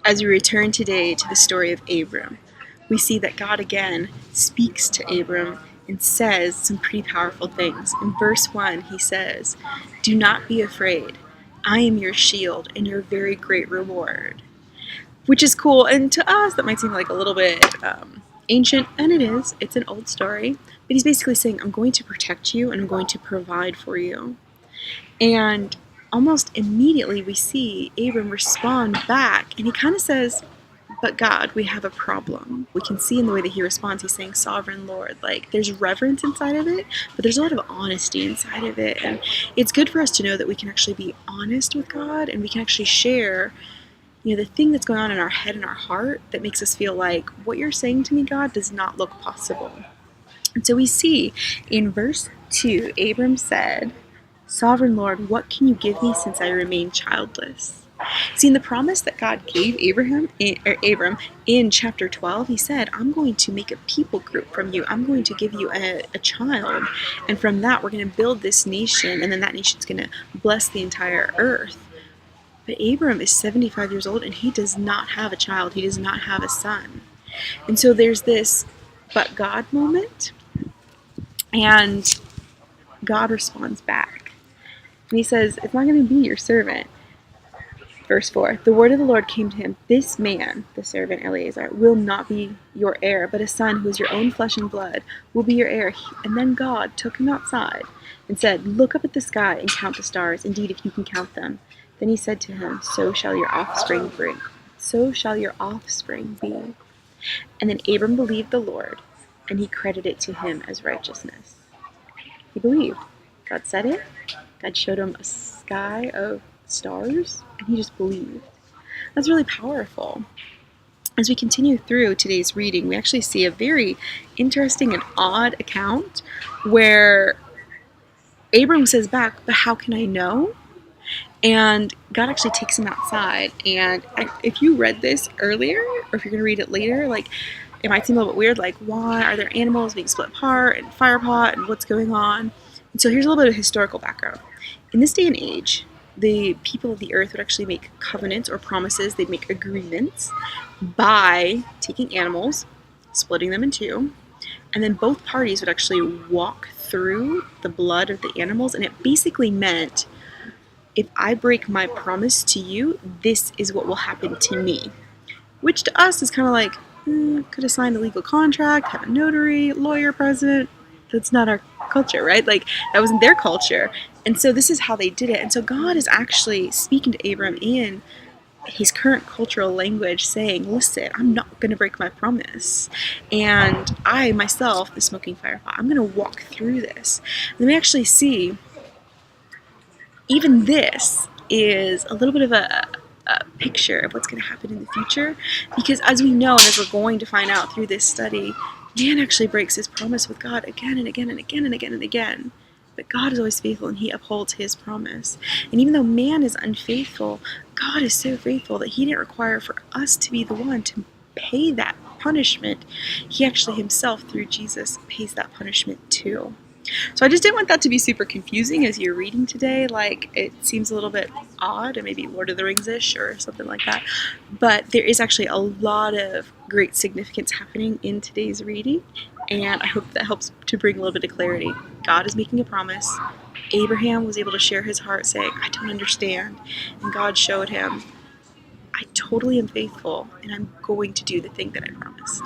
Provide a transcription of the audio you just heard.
As we return today to the story of Abram, we see that God again speaks to Abram and says some pretty powerful things. In verse 1, he says, "Do not be afraid. I am your shield and your very great reward." Which is cool, and to us that might seem like a little bit ancient, and it is. It's an old story, but he's basically saying, I'm going to protect you and I'm going to provide for you. And almost immediately we see Abram respond back, and he kind of says, but God, we have a problem. We can see in the way that he responds, he's saying, Sovereign Lord. Like, there's reverence inside of it, but there's a lot of honesty inside of it. And it's good for us to know that we can actually be honest with God, and we can actually share, the thing that's going on in our head and our heart that makes us feel like, what you're saying to me, God, does not look possible. And so we see in verse 2, Abram said, Sovereign Lord, what can you give me since I remain childless? See, in the promise that God gave Abram in chapter 12, he said, I'm going to make a people group from you. I'm going to give you a child. And from that, we're going to build this nation. And then that nation's going to bless the entire earth. But Abram is 75 years old and he does not have a child. He does not have a son. And so there's this but God moment. And God responds back. And he says, it's not going to be your servant. Verse 4, the word of the Lord came to him, this man, the servant Eliezer, will not be your heir, but a son who is your own flesh and blood will be your heir. And then God took him outside and said, look up at the sky and count the stars, indeed, if you can count them. Then he said to him, so shall your offspring be. And then Abram believed the Lord, and he credited it to him as righteousness. He believed. God said it. God showed him a sky of stars, and he just believed. That's really powerful. As we continue through today's reading, we actually see a very interesting and odd account where Abram says back, but how can I know? And God actually takes him outside. And if you read this earlier, or if you're going to read it later, like, it might seem a little bit weird, like, why are there animals being split apart and fire pot and what's going on? And so here's a little bit of historical background. In this day and age, the people of the earth would actually make covenants or promises. They'd make agreements by taking animals, splitting them in two, and then both parties would actually walk through the blood of the animals. And it basically meant, if I break my promise to you, this is what will happen to me. Which to us is kind of like, could have signed a legal contract, have a notary, lawyer present. That's not our culture, right? Like, that wasn't their culture. And so this is how they did it. And so God is actually speaking to Abram in his current cultural language, saying, listen, I'm not going to break my promise. And I, myself, the smoking fire pot, I'm going to walk through this. And then we actually see, even this is a little bit of a picture of what's going to happen in the future. Because as we know, and as we're going to find out through this study, man actually breaks his promise with God again and again and again and again and again. But God is always faithful, and he upholds his promise. And even though man is unfaithful, God is so faithful that he didn't require for us to be the one to pay that punishment. He actually himself, through Jesus, pays that punishment too. So I just didn't want that to be super confusing as you're reading today. Like, it seems a little bit odd, and maybe Lord of the Rings-ish or something like that. But there is actually a lot of great significance happening in today's reading, and I hope that helps to bring a little bit of clarity. God is making a promise. Abraham was able to share his heart, saying, I don't understand. And God showed him, I totally am faithful, and I'm going to do the thing that I promised.